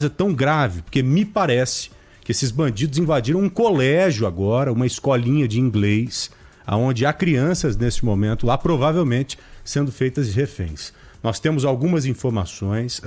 É tão grave, porque me parece que esses bandidos invadiram um colégio agora, uma escolinha de inglês, onde há crianças neste momento lá, provavelmente sendo feitas de reféns. Nós temos algumas informações,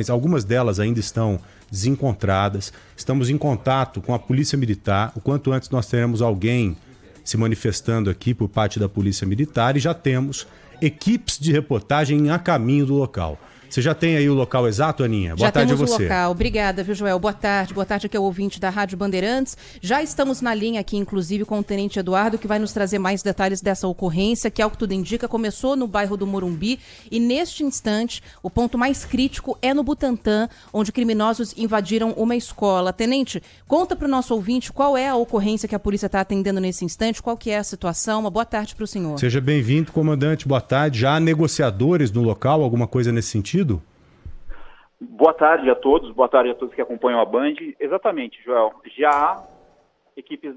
algumas delas ainda estão desencontradas. Estamos em contato com a Polícia Militar. O quanto antes nós teremos alguém se manifestando aqui por parte da Polícia Militar e já temos equipes de reportagem a caminho do local. Você já tem aí o local exato, Aninha? Boa tarde a você. Já temos o local. Obrigada, viu, Joel? Boa tarde aqui ao ouvinte da Rádio Bandeirantes. Já estamos na linha aqui, inclusive, com o Tenente Eduardo, que vai nos trazer mais detalhes dessa ocorrência, que, ao que tudo indica, começou no bairro do Morumbi e, neste instante, o ponto mais crítico é no Butantã, onde criminosos invadiram uma escola. Tenente, conta para o nosso ouvinte qual é a ocorrência que a polícia está atendendo nesse instante, qual que é a situação. Uma boa tarde para o senhor. Seja bem-vindo, comandante. Boa tarde. Já há negociadores no local, alguma coisa nesse sentido? Boa tarde a todos que acompanham a Band. Exatamente, Joel. Já há equipes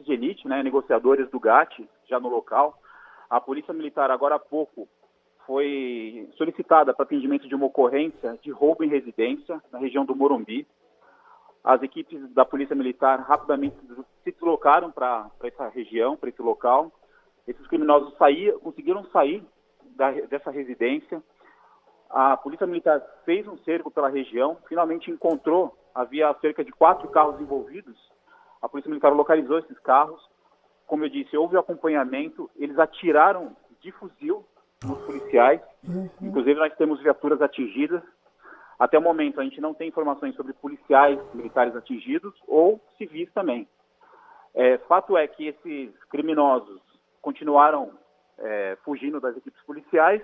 de elite, né, negociadores do GAT, já no local. A Polícia Militar, agora há pouco, foi solicitada para atendimento de uma ocorrência de roubo em residência na região do Morumbi. As equipes da Polícia Militar rapidamente se deslocaram para essa região, para esse local. Esses criminosos conseguiram sair dessa residência. A Polícia Militar fez um cerco pela região, finalmente encontrou, havia cerca de 4 carros envolvidos. A Polícia Militar localizou esses carros. Como eu disse, houve acompanhamento, eles atiraram de fuzil nos policiais. Inclusive, nós temos viaturas atingidas. Até o momento, a gente não tem informações sobre policiais militares atingidos ou civis também. Fato é que esses criminosos continuaram fugindo das equipes policiais.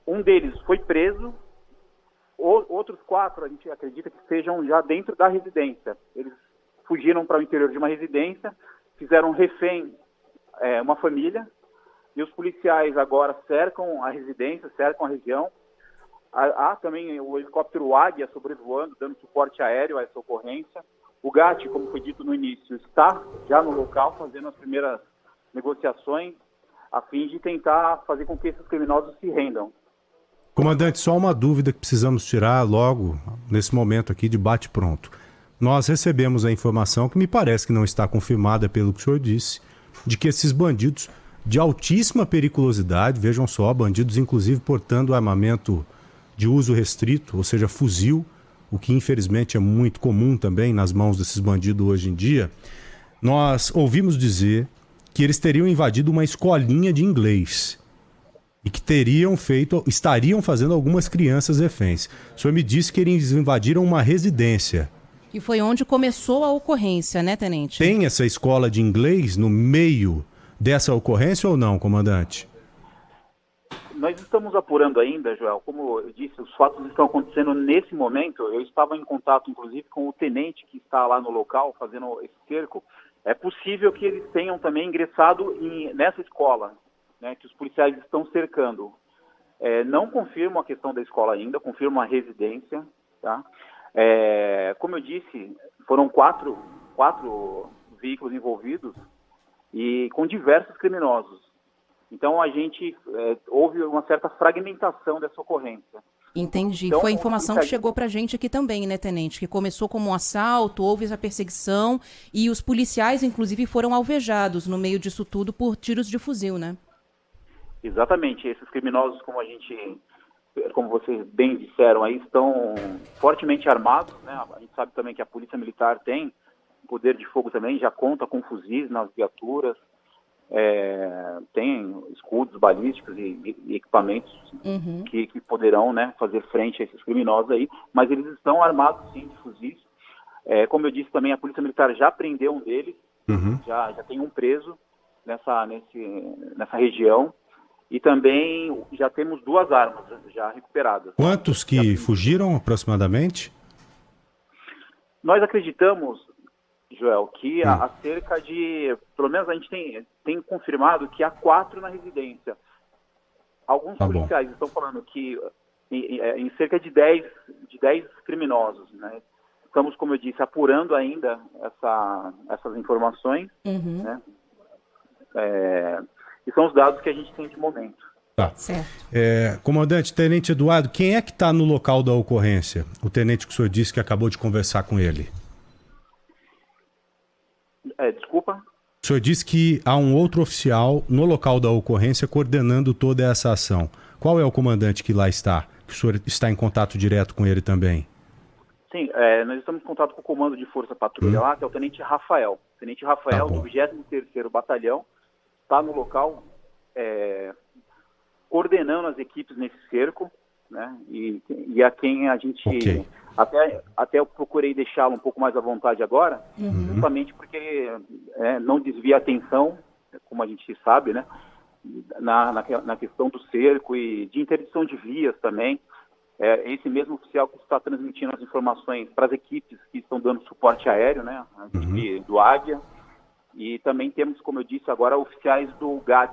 Um deles foi preso, outros 4 a gente acredita que estejam já dentro da residência. Eles fugiram para o interior de uma residência, fizeram refém uma família, e os policiais agora cercam a residência, cercam a região. Há também o helicóptero Águia sobrevoando, dando suporte aéreo a essa ocorrência. O GAT, como foi dito no início, está já no local fazendo as primeiras negociações a fim de tentar fazer com que esses criminosos se rendam. Comandante, só uma dúvida que precisamos tirar logo nesse momento aqui de bate-pronto. Nós recebemos a informação, que me parece que não está confirmada pelo que o senhor disse, de que esses bandidos de altíssima periculosidade, vejam só, bandidos inclusive portando armamento de uso restrito, ou seja, fuzil, o que infelizmente é muito comum também nas mãos desses bandidos hoje em dia, nós ouvimos dizer que eles teriam invadido uma escolinha de inglês e que estariam fazendo algumas crianças reféns. O senhor me disse que eles invadiram uma residência. E foi onde começou a ocorrência, né, tenente? Tem essa escola de inglês no meio dessa ocorrência ou não, comandante? Nós estamos apurando ainda, Joel. Como eu disse, os fatos estão acontecendo nesse momento. Eu estava em contato, inclusive, com o tenente que está lá no local, fazendo esse cerco. É possível que eles tenham também ingressado nessa escola, né, que os policiais estão cercando. Não confirmo a questão da escola ainda, confirmo a residência. Tá? Como eu disse, foram quatro veículos envolvidos e com diversos criminosos. Então, houve uma certa fragmentação dessa ocorrência. Entendi. Então, foi a informação que chegou pra gente aqui também, né, tenente? Que começou como um assalto, houve essa perseguição e os policiais, inclusive, foram alvejados no meio disso tudo por tiros de fuzil, né? Exatamente. Esses criminosos, como vocês bem disseram aí, estão fortemente armados, né? A gente sabe também que a Polícia Militar tem poder de fogo também, já conta com fuzis nas viaturas, tem escudos balísticos e equipamentos que poderão, né, fazer frente a esses criminosos aí, mas eles estão armados sim de fuzis. Como eu disse também, a Polícia Militar já prendeu um deles, já tem um preso nessa região. E também já temos 2 armas já recuperadas. Quantos que fugiram aproximadamente? Nós acreditamos, Joel, que há cerca de... Pelo menos a gente tem confirmado que há 4 na residência. Alguns policiais estão falando que em cerca de 10 criminosos, né? Estamos, como eu disse, apurando ainda essas informações, né? E são os dados que a gente tem de momento. Tá. Certo. Comandante, Tenente Eduardo, quem é que está no local da ocorrência? O tenente que o senhor disse que acabou de conversar com ele. Desculpa? O senhor disse que há um outro oficial no local da ocorrência coordenando toda essa ação. Qual é o comandante que lá está? Que o senhor está em contato direto com ele também? Sim, nós estamos em contato com o comando de Força Patrulha lá, que é o Tenente Rafael. Tenente Rafael, do 23º Batalhão, está no local coordenando as equipes nesse cerco, né? E a quem a gente... Okay. Até eu procurei deixá-lo um pouco mais à vontade agora, justamente porque não desvia a atenção, como a gente sabe, né? Na questão do cerco e de interdição de vias também. Esse mesmo oficial que está transmitindo as informações para as equipes que estão dando suporte aéreo, né? A equipe do Águia. E também temos, como eu disse agora, oficiais do GAT,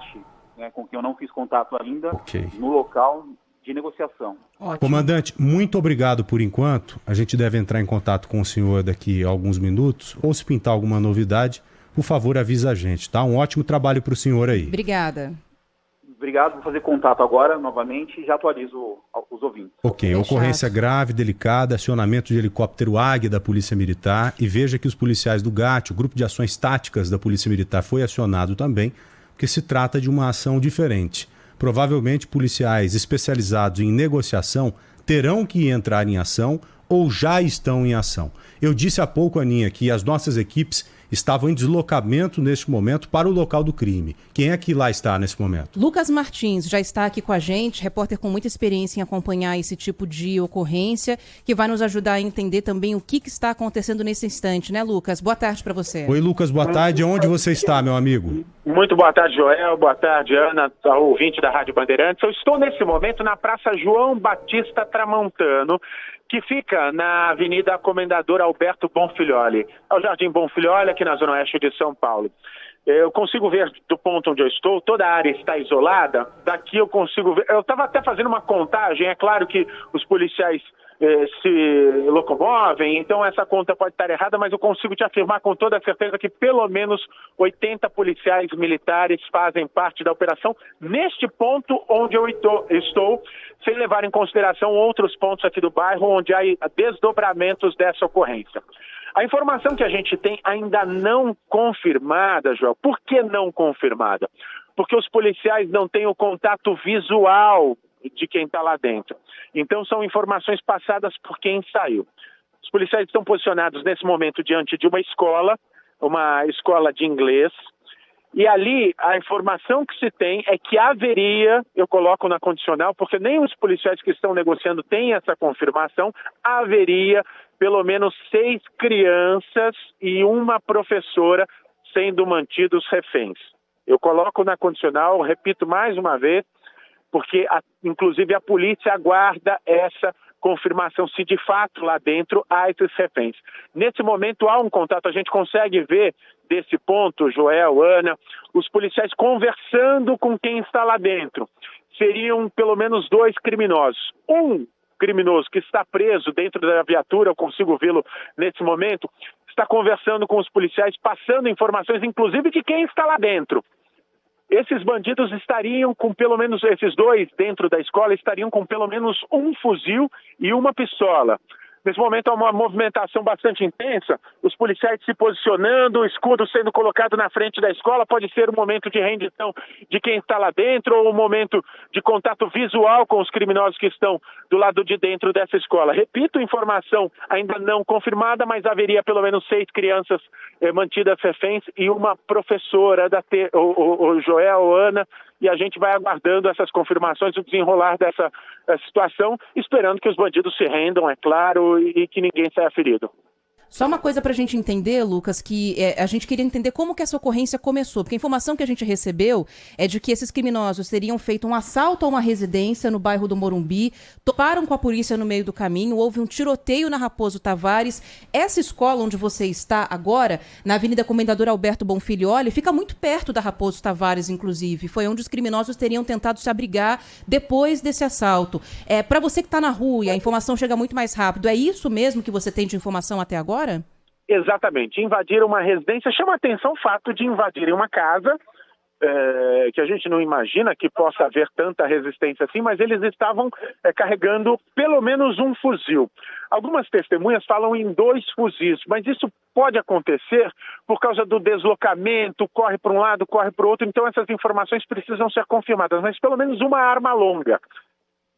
né? Com quem eu não fiz contato ainda, no local de negociação. Ótimo. Comandante, muito obrigado por enquanto. A gente deve entrar em contato com o senhor daqui a alguns minutos, ou se pintar alguma novidade, por favor, avisa a gente, tá? Um ótimo trabalho para o senhor aí. Obrigada. Obrigado, vou fazer contato agora, novamente, e já atualizo os ouvintes. Ok, ocorrência grave, delicada, acionamento de helicóptero Águia da Polícia Militar, e veja que os policiais do GAT, o Grupo de Ações Táticas da Polícia Militar, foi acionado também, porque se trata de uma ação diferente. Provavelmente policiais especializados em negociação terão que entrar em ação ou já estão em ação. Eu disse há pouco, Aninha, que as nossas equipes estavam em deslocamento neste momento para o local do crime. Quem é que lá está nesse momento? Lucas Martins já está aqui com a gente, repórter com muita experiência em acompanhar esse tipo de ocorrência, que vai nos ajudar a entender também o que está acontecendo nesse instante, né, Lucas? Boa tarde para você. Oi, Lucas, boa tarde. Onde você está, meu amigo? Muito boa tarde, Joel. Boa tarde, Ana, ouvinte da Rádio Bandeirantes. Eu estou nesse momento na Praça João Batista Tramontano, que fica na Avenida Comendador Alberto Bonfilholi. É o Jardim Bonfilholi, aqui na Zona Oeste de São Paulo. Eu consigo ver do ponto onde eu estou, toda a área está isolada. Daqui eu consigo ver. Eu estava até fazendo uma contagem, é claro que os policiais se locomovem, então essa conta pode estar errada, mas eu consigo te afirmar com toda certeza que pelo menos 80 policiais militares fazem parte da operação neste ponto onde eu estou, sem levar em consideração outros pontos aqui do bairro onde há desdobramentos dessa ocorrência. A informação que a gente tem ainda não confirmada, Joel. Por que não confirmada? Porque os policiais não têm o contato visual de quem está lá dentro. Então são informações passadas por quem saiu. Os policiais estão posicionados nesse momento diante de uma escola de inglês, e ali a informação que se tem é que haveria, eu coloco na condicional, porque nem os policiais que estão negociando têm essa confirmação, haveria pelo menos 6 crianças e uma professora sendo mantidos reféns. Eu coloco na condicional, repito mais uma vez, porque inclusive a polícia aguarda essa confirmação se de fato lá dentro há esses reféns. Nesse momento há um contato, a gente consegue ver desse ponto, Joel, Ana, os policiais conversando com quem está lá dentro. Seriam pelo menos 2 criminosos. Um criminoso que está preso dentro da viatura, eu consigo vê-lo nesse momento, está conversando com os policiais, passando informações, inclusive de quem está lá dentro. Esses bandidos estariam com pelo menos, esses 2 dentro da escola, estariam com pelo menos um fuzil e uma pistola. Nesse momento há uma movimentação bastante intensa, os policiais se posicionando, o escudo sendo colocado na frente da escola, pode ser um momento de rendição de quem está lá dentro ou um momento de contato visual com os criminosos que estão do lado de dentro dessa escola. Repito, informação ainda não confirmada, mas haveria pelo menos 6 crianças mantidas reféns e uma professora, o Joel, Ana, e a gente vai aguardando essas confirmações, o desenrolar dessa situação, esperando que os bandidos se rendam, é claro, e que ninguém saia ferido. Só uma coisa pra gente entender, Lucas, que a gente queria entender como que essa ocorrência começou, porque a informação que a gente recebeu é de que esses criminosos teriam feito um assalto a uma residência no bairro do Morumbi, toparam com a polícia no meio do caminho, houve um tiroteio na Raposo Tavares. Essa escola onde você está agora, na Avenida Comendador Alberto Bonfilholi, fica muito perto da Raposo Tavares, inclusive. Foi onde os criminosos teriam tentado se abrigar depois desse assalto. Para você que está na rua e a informação chega muito mais rápido, é isso mesmo que você tem de informação até agora? Exatamente, invadiram uma residência. Chama a atenção o fato de invadirem uma casa que a gente não imagina que possa haver tanta resistência assim, mas eles estavam carregando pelo menos um fuzil. Algumas testemunhas falam em 2 fuzis, mas isso pode acontecer por causa do deslocamento, corre para um lado, corre para o outro, então essas informações precisam ser confirmadas, mas pelo menos uma arma longa.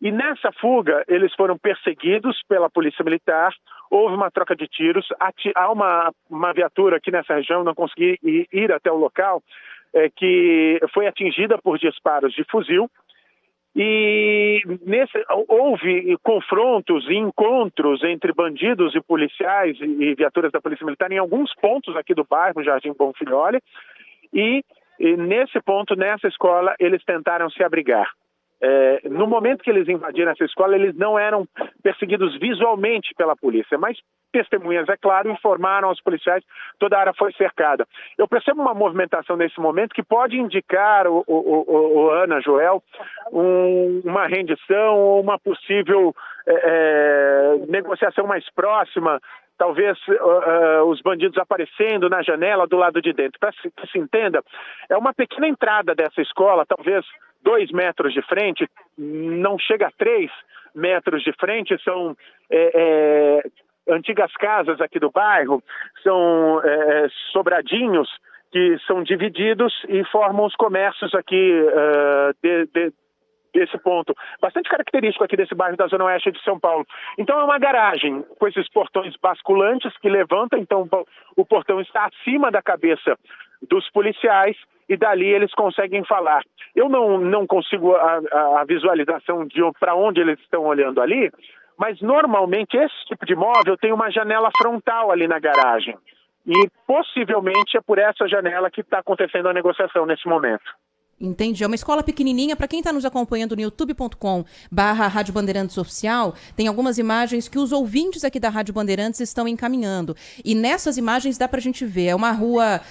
E nessa fuga, eles foram perseguidos pela polícia militar, houve uma troca de tiros, há uma viatura aqui nessa região, não consegui ir até o local, que foi atingida por disparos de fuzil, e houve confrontos e encontros entre bandidos e policiais e viaturas da Polícia Militar em alguns pontos aqui do bairro Jardim Bonfilholi, e nesse ponto, nessa escola, eles tentaram se abrigar. No momento que eles invadiram essa escola, eles não eram perseguidos visualmente pela polícia, mas testemunhas, é claro, informaram aos policiais, toda a área foi cercada. Eu percebo uma movimentação nesse momento que pode indicar, Ana, Joel, uma rendição ou uma possível negociação mais próxima, talvez os bandidos aparecendo na janela do lado de dentro. Para que se entenda, é uma pequena entrada dessa escola, talvez 2 metros de frente, não chega a 3 metros de frente, são antigas casas aqui do bairro, são sobradinhos que são divididos e formam os comércios aqui desse ponto, bastante característico aqui desse bairro da Zona Oeste de São Paulo. Então é uma garagem com esses portões basculantes que levantam, então o portão está acima da cabeça dos policiais e dali eles conseguem falar. Eu não consigo a visualização de para onde eles estão olhando ali, mas normalmente esse tipo de móvel tem uma janela frontal ali na garagem. E possivelmente é por essa janela que está acontecendo a negociação nesse momento. Entendi. É uma escola pequenininha. Para quem está nos acompanhando no youtube.com/Rádio Bandeirantes Oficial, tem algumas imagens que os ouvintes aqui da Rádio Bandeirantes estão encaminhando. E nessas imagens dá para a gente ver. É uma rua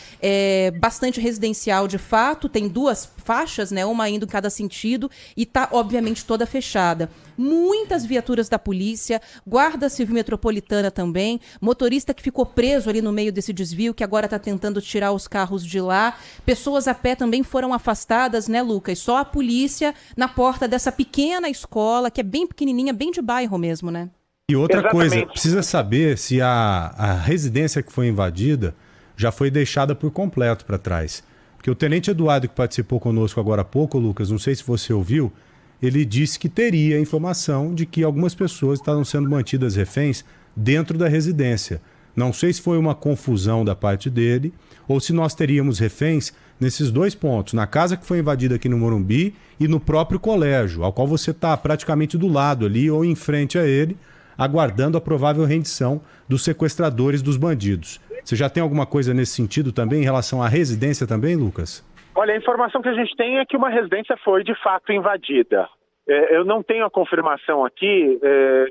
bastante residencial de fato, tem 2 faixas, né, uma indo em cada sentido, e está, obviamente, toda fechada. Muitas viaturas da polícia, Guarda Civil Metropolitana também, motorista que ficou preso ali no meio desse desvio, que agora está tentando tirar os carros de lá. Pessoas a pé também foram afastadas, né, Lucas? Só a polícia na porta dessa pequena escola, que é bem pequenininha, bem de bairro mesmo, né? E outra Exatamente. coisa, precisa saber se a residência que foi invadida já foi deixada por completo para trás. Porque o Tenente Eduardo, que participou conosco agora há pouco, Lucas, não sei se você ouviu, ele disse que teria informação de que algumas pessoas estavam sendo mantidas reféns dentro da residência. Não sei se foi uma confusão da parte dele ou se nós teríamos reféns nesses 2 pontos, na casa que foi invadida aqui no Morumbi e no próprio colégio, ao qual você está praticamente do lado ali ou em frente a ele, aguardando a provável rendição dos sequestradores dos bandidos. Você já tem alguma coisa nesse sentido também, em relação à residência também, Lucas? Olha, a informação que a gente tem é que uma residência foi de fato invadida. Eu não tenho a confirmação aqui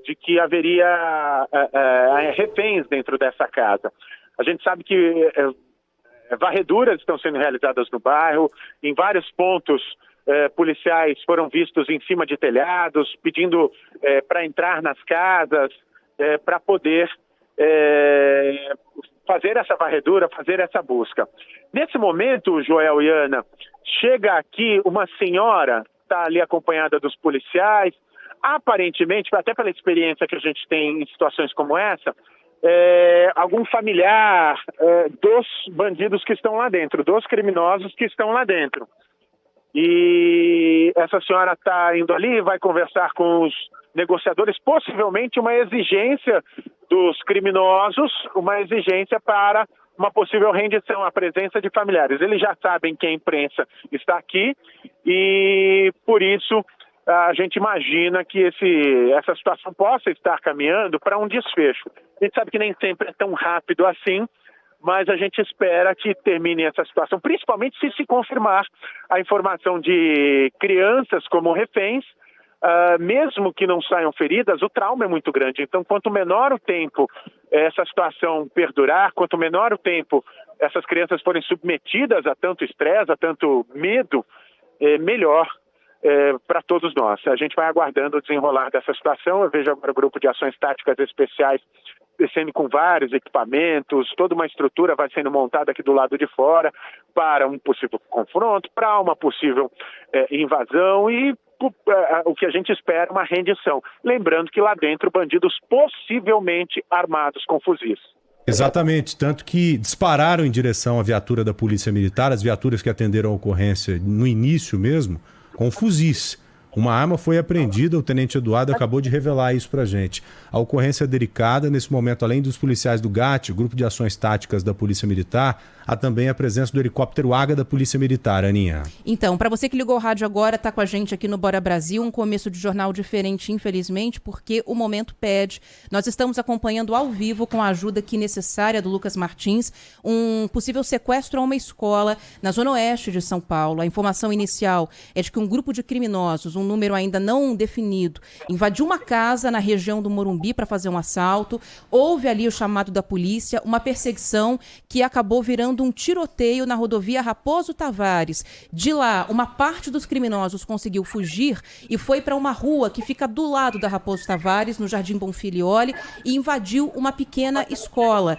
de que haveria reféns dentro dessa casa. A gente sabe que varreduras estão sendo realizadas no bairro, em vários pontos policiais foram vistos em cima de telhados, pedindo para entrar nas casas, para poder fazer essa varredura, fazer essa busca. Nesse momento, Joel e Ana, chega aqui uma senhora, está ali acompanhada dos policiais, aparentemente, até pela experiência que a gente tem em situações como essa, algum familiar dos bandidos que estão lá dentro, dos criminosos que estão lá dentro. E essa senhora está indo ali, vai conversar com os negociadores, possivelmente uma exigência dos criminosos, uma exigência para uma possível rendição, a presença de familiares. Eles já sabem que a imprensa está aqui e, por isso, a gente imagina que essa situação possa estar caminhando para um desfecho. A gente sabe que nem sempre é tão rápido assim, mas a gente espera que termine essa situação, principalmente se confirmar a informação de crianças como reféns, mesmo que não saiam feridas, o trauma é muito grande. Então, quanto menor o tempo essa situação perdurar, quanto menor o tempo essas crianças forem submetidas a tanto estresse, a tanto medo, melhor para todos nós. A gente vai aguardando o desenrolar dessa situação. Eu vejo agora o Grupo de Ações Táticas Especiais descendo com vários equipamentos, toda uma estrutura vai sendo montada aqui do lado de fora para um possível confronto, para uma possível invasão e o que a gente espera é uma rendição. Lembrando que lá dentro bandidos possivelmente armados com fuzis. Exatamente, tanto que dispararam em direção à viatura da Polícia Militar, as viaturas que atenderam a ocorrência no início mesmo, com fuzis. Uma arma foi apreendida, o Tenente Eduardo acabou de revelar isso pra gente. A ocorrência é delicada, nesse momento, além dos policiais do GAT, Grupo de Ações Táticas da Polícia Militar, há também a presença do helicóptero Águia da Polícia Militar, Aninha. Então, para você que ligou o rádio agora, tá com a gente aqui no Bora Brasil, um começo de jornal diferente, infelizmente, porque o momento pede. Nós estamos acompanhando ao vivo, com a ajuda aqui necessária do Lucas Martins, um possível sequestro a uma escola na zona oeste de São Paulo. A informação inicial é de que um grupo de criminosos, um número ainda não definido, invadiu uma casa na região do Morumbi para fazer um assalto. Houve ali o chamado da polícia, uma perseguição que acabou virando um tiroteio na rodovia Raposo Tavares. De lá, uma parte dos criminosos conseguiu fugir e foi para uma rua que fica do lado da Raposo Tavares, no Jardim Bonfilioli, e invadiu uma pequena escola.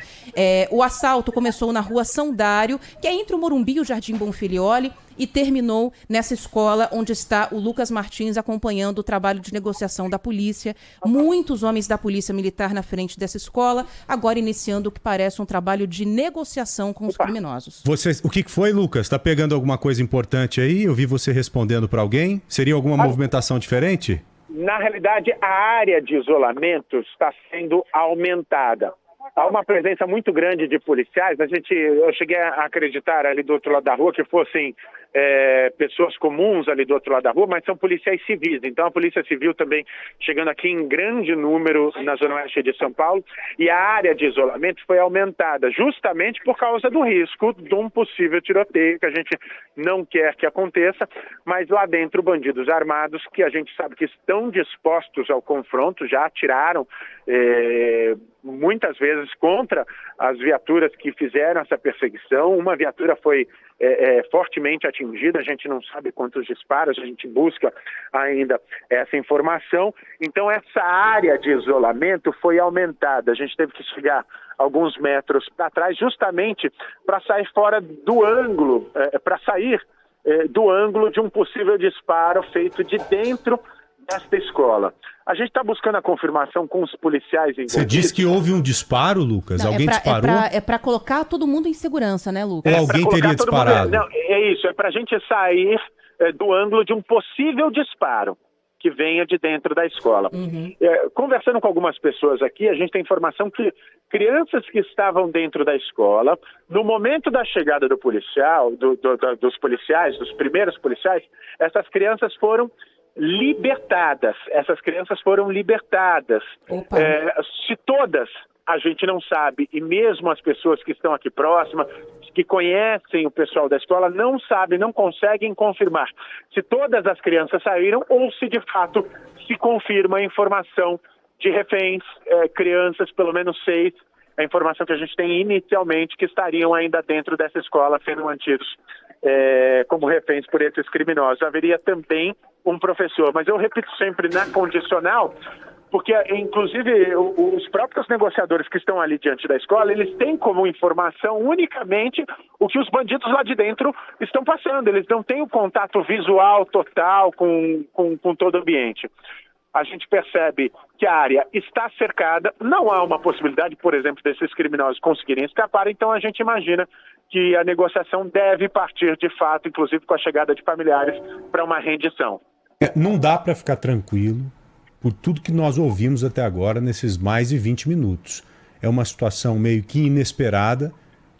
O assalto começou na rua São Dário, que é entre o Morumbi e o Jardim Bonfilioli, e terminou nessa escola onde está o Lucas Martins acompanhando o trabalho de negociação da polícia. Muitos homens da Polícia Militar na frente dessa escola, agora iniciando o que parece um trabalho de negociação com os criminosos. O que foi, Lucas? Está pegando alguma coisa importante aí? Eu vi você respondendo para alguém. Seria alguma movimentação diferente? Na realidade, a área de isolamento está sendo aumentada. Há uma presença muito grande de policiais. Eu cheguei a acreditar ali do outro lado da rua que fossem pessoas comuns ali do outro lado da rua, mas são policiais civis. Então a Polícia Civil também chegando aqui em grande número na zona oeste de São Paulo, e a área de isolamento foi aumentada justamente por causa do risco de um possível tiroteio, que a gente não quer que aconteça, mas lá dentro bandidos armados que a gente sabe que estão dispostos ao confronto, já atiraram muitas vezes contra as viaturas que fizeram essa perseguição. Uma viatura foi fortemente atingida, a gente não sabe quantos disparos, a gente busca ainda essa informação. Então essa área de isolamento foi aumentada, a gente teve que chegar alguns metros para trás justamente para sair fora do ângulo, do ângulo de um possível disparo feito de dentro desta escola. A gente está buscando a confirmação com os policiais envolvidos. Você disse que houve um disparo, Lucas? Alguém disparou? É para colocar todo mundo em segurança, né, Lucas? Ou alguém teria disparado? Não, é isso, é para a gente sair do ângulo de um possível disparo que venha de dentro da escola. Conversando com algumas pessoas aqui, a gente tem informação que crianças que estavam dentro da escola, no momento da chegada do policial, dos policiais, dos primeiros policiais, essas crianças foram libertadas. Se todas, a gente não sabe, e mesmo as pessoas que estão aqui próximas, que conhecem o pessoal da escola, não sabem, não conseguem confirmar se todas as crianças saíram ou se de fato se confirma a informação de reféns, crianças, pelo menos 6, a informação que a gente tem inicialmente, que estariam ainda dentro dessa escola sendo mantidos como reféns por esses criminosos. Haveria também um professor, mas eu repito sempre na condicional, porque inclusive os próprios negociadores que estão ali diante da escola, eles têm como informação unicamente o que os bandidos lá de dentro estão passando, eles não têm o contato visual total com todo o ambiente. A gente percebe que a área está cercada, não há uma possibilidade, por exemplo, desses criminosos conseguirem escapar, então a gente imagina que a negociação deve partir de fato, inclusive com a chegada de familiares, para uma rendição. Não dá para ficar tranquilo por tudo que nós ouvimos até agora nesses mais de 20 minutos. É uma situação meio que inesperada,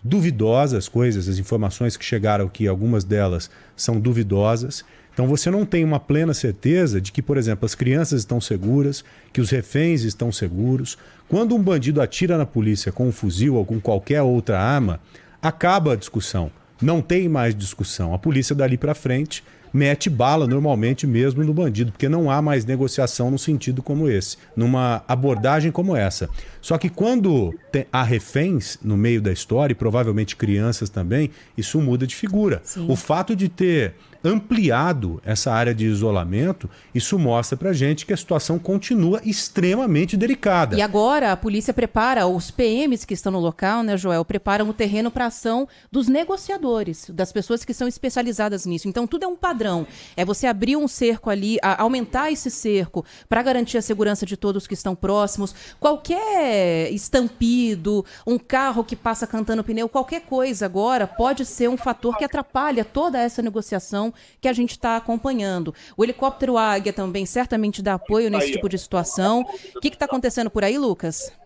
duvidosa as coisas, as informações que chegaram aqui, algumas delas são duvidosas. Então você não tem uma plena certeza de que, por exemplo, as crianças estão seguras, que os reféns estão seguros. Quando um bandido atira na polícia com um fuzil ou com qualquer outra arma, acaba a discussão. Não tem mais discussão. A polícia dali para frente mete bala normalmente mesmo no bandido, porque não há mais negociação num sentido como esse, numa abordagem como essa. Só que quando há reféns no meio da história, e provavelmente crianças também, isso muda de figura. Sim. O fato de ter ampliado essa área de isolamento, isso mostra pra gente que a situação continua extremamente delicada. E agora a polícia prepara, os PMs que estão no local, né, Joel, preparam o terreno para ação dos negociadores, das pessoas que são especializadas nisso. Então tudo é um padrão. É você abrir um cerco ali, aumentar esse cerco para garantir a segurança de todos que estão próximos. Qualquer estampido, um carro que passa cantando pneu, qualquer coisa agora pode ser um fator que atrapalha toda essa negociação que a gente está acompanhando. O helicóptero Águia também certamente dá apoio nesse tipo de situação. O que está acontecendo por aí, Lucas?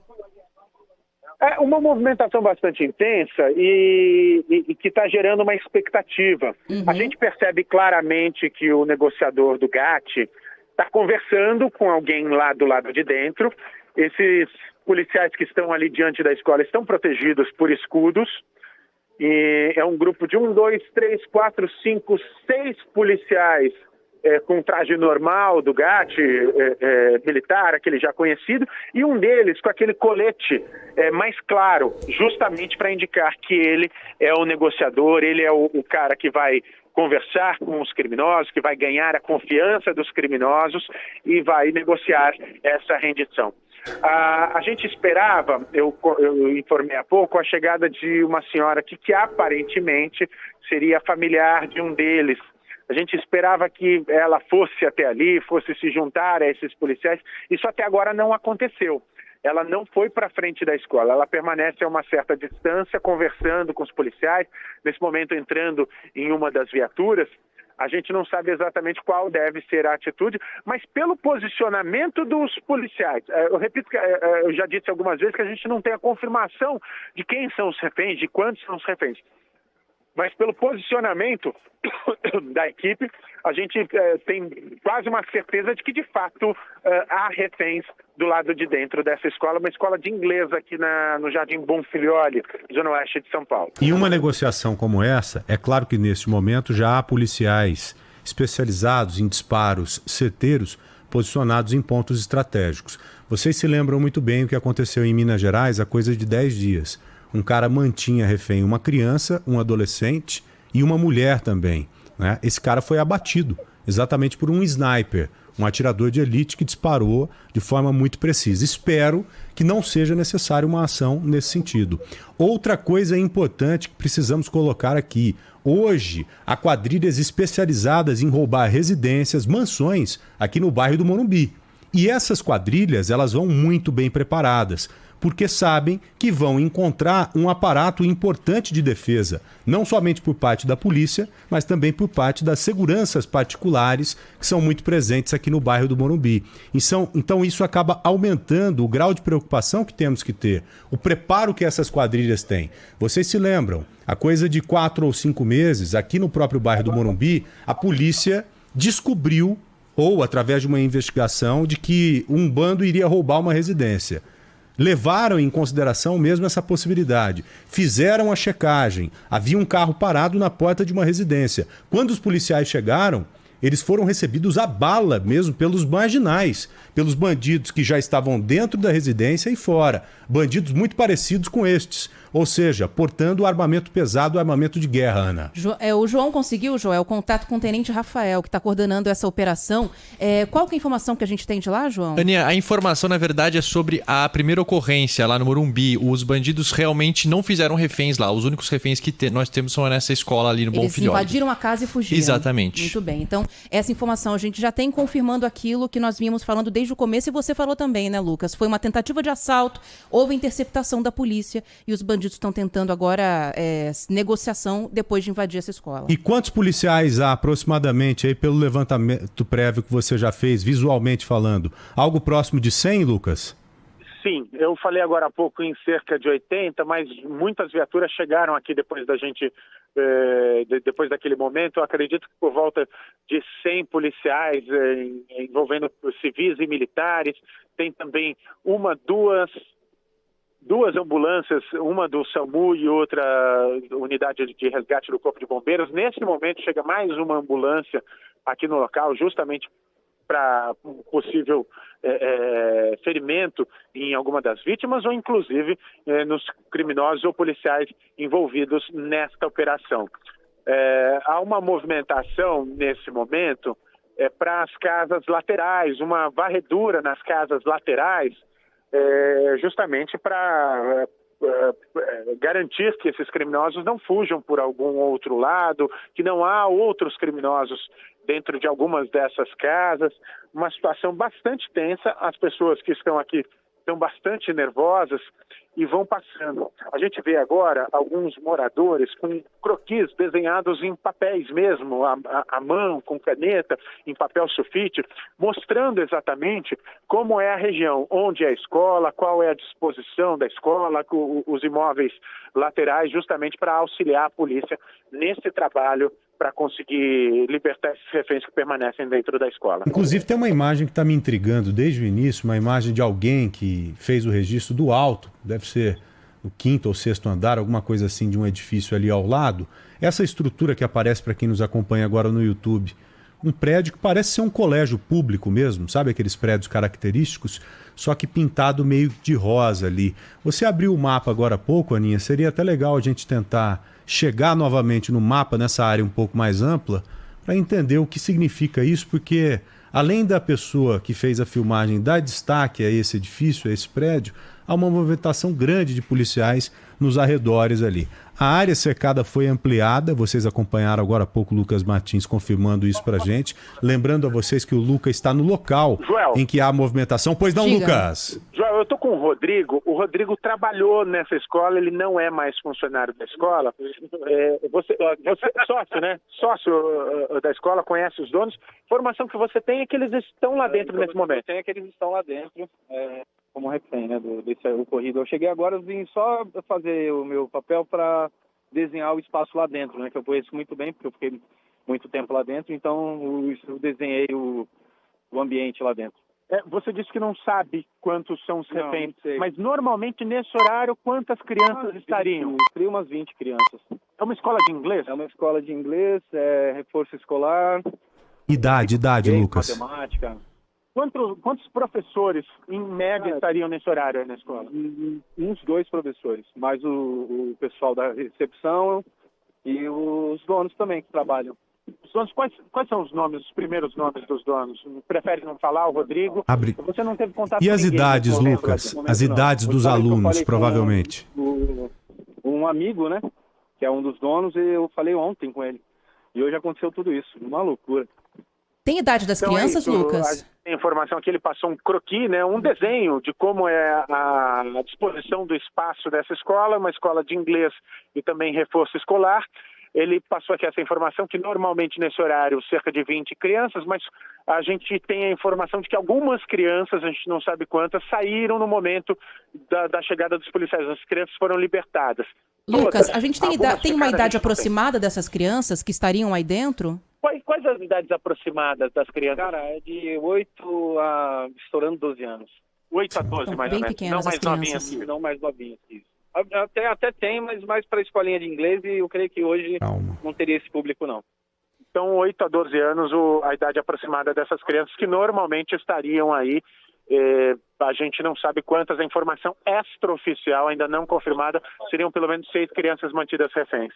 É uma movimentação bastante intensa e que está gerando uma expectativa. A gente percebe claramente que o negociador do GAT está conversando com alguém lá do lado de dentro. Esses policiais que estão ali diante da escola estão protegidos por escudos. E é um grupo de 1, 2, 3, 4, 5, 6 policiais com traje normal do GAT, militar, aquele já conhecido, e um deles com aquele colete mais claro, justamente para indicar que ele é o negociador, ele é o cara que vai conversar com os criminosos, que vai ganhar a confiança dos criminosos e vai negociar essa rendição. A gente esperava, eu informei há pouco, a chegada de uma senhora que aparentemente seria familiar de um deles. A gente esperava que ela fosse até ali, fosse se juntar a esses policiais. Isso até agora não aconteceu. Ela não foi para frente da escola, ela permanece a uma certa distância, conversando com os policiais, nesse momento entrando em uma das viaturas. A gente não sabe exatamente qual deve ser a atitude, mas pelo posicionamento dos policiais, eu repito que eu já disse algumas vezes que a gente não tem a confirmação de quem são os reféns, de quantos são os reféns. Mas pelo posicionamento da equipe, a gente tem quase uma certeza de que, de fato, há reféns do lado de dentro dessa escola, uma escola de inglês aqui no Jardim Bonfilholi, zona oeste de São Paulo. Em uma negociação como essa, é claro que neste momento já há policiais especializados em disparos certeiros posicionados em pontos estratégicos. Vocês se lembram muito bem o que aconteceu em Minas Gerais há coisa de 10 dias. Um cara mantinha refém uma criança, um adolescente e uma mulher também, né? Esse cara foi abatido exatamente por um sniper, um atirador de elite que disparou de forma muito precisa. Espero que não seja necessária uma ação nesse sentido. Outra coisa importante que precisamos colocar aqui. Hoje, há quadrilhas especializadas em roubar residências, mansões aqui no bairro do Morumbi. E essas quadrilhas, elas vão muito bem preparadas, porque sabem que vão encontrar um aparato importante de defesa, não somente por parte da polícia, mas também por parte das seguranças particulares que são muito presentes aqui no bairro do Morumbi. Então isso acaba aumentando o grau de preocupação que temos que ter, o preparo que essas quadrilhas têm. Vocês se lembram, há coisa de 4 ou 5 meses, aqui no próprio bairro do Morumbi, a polícia descobriu, ou através de uma investigação, de que um bando iria roubar uma residência. Levaram em consideração mesmo essa possibilidade. Fizeram a checagem. Havia um carro parado na porta de uma residência. Quando os policiais chegaram, eles foram recebidos a bala mesmo pelos marginais, pelos bandidos que já estavam dentro da residência e fora. Bandidos muito parecidos com estes. Ou seja, portando armamento pesado, armamento de guerra, Ana. O João conseguiu, Joel, contato com o Tenente Rafael, que está coordenando essa operação. Qual que é a informação que a gente tem de lá, João? Aninha, a informação, na verdade, é sobre a primeira ocorrência lá no Morumbi. Os bandidos realmente não fizeram reféns lá. Os únicos reféns que nós temos são nessa escola ali no Bonfilholi. Eles invadiram a casa e fugiram. Exatamente. Muito bem. Então, essa informação a gente já tem confirmando aquilo que nós vínhamos falando desde o começo, e você falou também, né, Lucas? Foi uma tentativa de assalto, houve interceptação da polícia e os bandidos estão tentando agora negociação depois de invadir essa escola. E quantos policiais há aproximadamente, aí pelo levantamento prévio que você já fez, visualmente falando? Algo próximo de 100, Lucas? Sim, eu falei agora há pouco em cerca de 80, mas muitas viaturas chegaram aqui depois da gente, depois daquele momento. Eu acredito que por volta de 100 policiais envolvendo civis e militares. Tem também duas ambulâncias, uma do SAMU e outra unidade de resgate do Corpo de Bombeiros. Nesse momento chega mais uma ambulância aqui no local, justamente para um possível ferimento em alguma das vítimas ou inclusive nos criminosos ou policiais envolvidos nesta operação. há uma movimentação nesse momento para as casas laterais, uma varredura nas casas laterais, justamente para garantir que esses criminosos não fujam por algum outro lado, que não há outros criminosos dentro de algumas dessas casas. Uma situação bastante tensa, as pessoas que estão aqui estão bastante nervosas e vão passando. A gente vê agora alguns moradores com croquis desenhados em papéis mesmo, à mão, com caneta, em papel sulfite, mostrando exatamente como é a região, onde é a escola, qual é a disposição da escola, os imóveis laterais, justamente para auxiliar a polícia nesse trabalho para conseguir libertar esses reféns que permanecem dentro da escola. Inclusive tem uma imagem que está me intrigando desde o início, uma imagem de alguém que fez o registro do alto, deve ser o 5º ou 6º andar, alguma coisa assim, de um edifício ali ao lado. Essa estrutura que aparece para quem nos acompanha agora no YouTube, um prédio que parece ser um colégio público mesmo, sabe aqueles prédios característicos, só que pintado meio de rosa ali. Você abriu o mapa agora há pouco, Aninha, seria até legal a gente tentar chegar novamente no mapa, nessa área um pouco mais ampla, para entender o que significa isso, porque além da pessoa que fez a filmagem dar destaque a esse edifício, a esse prédio, há uma movimentação grande de policiais nos arredores ali. A área cercada foi ampliada, vocês acompanharam agora há pouco o Lucas Martins confirmando isso pra gente. Lembrando a vocês que o Lucas está no local, Joel, em que há movimentação. Pois não, Diga. Lucas? Joel, eu tô com o Rodrigo trabalhou nessa escola, ele não é mais funcionário da escola. Você sócio, né? Sócio da escola, conhece os donos. Informação que você tem é que eles estão lá dentro nesse momento. Tem é que eles estão lá dentro. Como refém, né, desse ocorrido. Eu cheguei agora, eu vim só fazer o meu papel para desenhar o espaço lá dentro, né, que eu conheço muito bem, porque eu fiquei muito tempo lá dentro, então eu desenhei o ambiente lá dentro. Você disse que não sabe quantos são os reféns, mas normalmente nesse horário quantas crianças estariam? Teria umas 20 crianças. É uma escola de inglês? É uma escola de inglês, reforço escolar. Idade, Lucas. Matemática. Quantos professores, em média, estariam nesse horário aí na escola? Uns 2 professores, mais o pessoal da recepção e os donos também que trabalham. Os donos, quais são os nomes, os primeiros nomes dos donos? Prefere não falar, o Rodrigo? Você não teve contato com ninguém. E as idades, Lucas? As idades dos alunos, provavelmente. Um amigo, né, que é um dos donos, e eu falei ontem com ele. E hoje aconteceu tudo isso, uma loucura. Tem idade das crianças, Lucas? A informação que ele passou um croquis, né, um desenho de como é a disposição do espaço dessa escola, uma escola de inglês e também reforço escolar. Ele passou aqui essa informação que normalmente nesse horário cerca de 20 crianças, mas a gente tem a informação de que algumas crianças, a gente não sabe quantas, saíram no momento da chegada dos policiais. As crianças foram libertadas. Lucas, a gente tem uma idade aproximada dessas crianças que estariam aí dentro? Quais as idades aproximadas das crianças? Cara, é de 8 a estourando 12 anos. 8 a 12, então, mais ou menos. Não mais novinhas. Não mais novinhas, isso. Até tem, mas mais para a escolinha de inglês, e eu creio que hoje não teria esse público, não. Então, 8 a 12 anos, a idade aproximada dessas crianças que normalmente estariam aí. A gente não sabe quantas, a informação extraoficial, ainda não confirmada, seriam pelo menos 6 crianças mantidas reféns.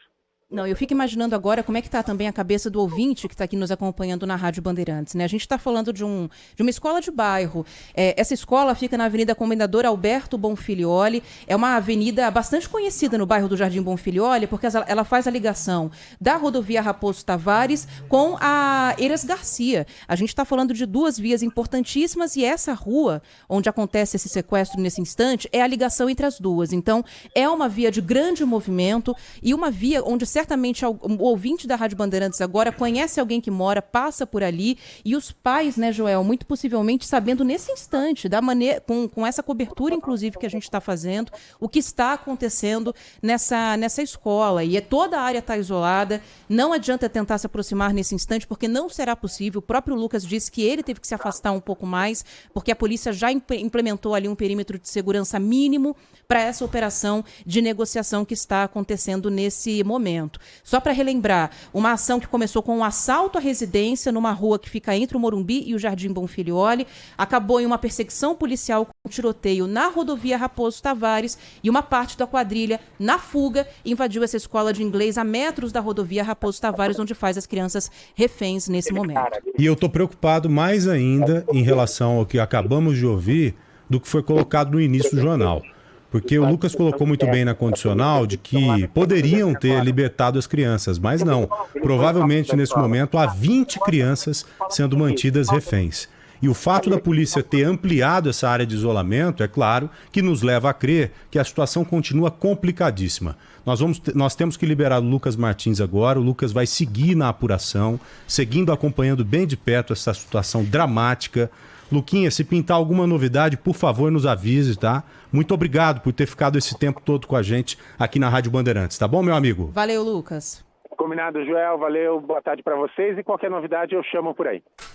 Não, eu fico imaginando agora como é que está também a cabeça do ouvinte que está aqui nos acompanhando na Rádio Bandeirantes, né? A gente está falando de uma escola de bairro. Essa escola fica na Avenida Comendador Alberto Bonfilioli. É uma avenida bastante conhecida no bairro do Jardim Bonfilioli, porque ela faz a ligação da rodovia Raposo Tavares com a Eiras Garcia. A gente está falando de 2 vias importantíssimas e essa rua onde acontece esse sequestro nesse instante é a ligação entre as duas. Então, é uma via de grande movimento e uma via onde certamente o ouvinte da Rádio Bandeirantes agora conhece alguém que mora, passa por ali, e os pais, né, Joel, muito possivelmente sabendo nesse instante, da maneira, com essa cobertura, inclusive, que a gente está fazendo, o que está acontecendo nessa escola. E toda a área está isolada, não adianta tentar se aproximar nesse instante, porque não será possível. O próprio Lucas disse que ele teve que se afastar um pouco mais, porque a polícia já implementou ali um perímetro de segurança mínimo para essa operação de negociação que está acontecendo nesse momento. momento. Só para relembrar, uma ação que começou com um assalto à residência numa rua que fica entre o Morumbi e o Jardim Bonfilioli, acabou em uma perseguição policial com um tiroteio na rodovia Raposo Tavares e uma parte da quadrilha, na fuga, invadiu essa escola de inglês a metros da rodovia Raposo Tavares, onde faz as crianças reféns nesse momento. E eu estou preocupado mais ainda em relação ao que acabamos de ouvir do que foi colocado no início do jornal. Porque o Lucas colocou muito bem na condicional de que poderiam ter libertado as crianças, mas não. Provavelmente, nesse momento, há 20 crianças sendo mantidas reféns. E o fato da polícia ter ampliado essa área de isolamento, é claro, que nos leva a crer que a situação continua complicadíssima. Nós temos que liberar o Lucas Martins agora, o Lucas vai seguir na apuração, seguindo, acompanhando bem de perto essa situação dramática. Luquinha, se pintar alguma novidade, por favor, nos avise, tá? Muito obrigado por ter ficado esse tempo todo com a gente aqui na Rádio Bandeirantes, tá bom, meu amigo? Valeu, Lucas. Combinado, Joel. Valeu. Boa tarde para vocês. E qualquer novidade eu chamo por aí.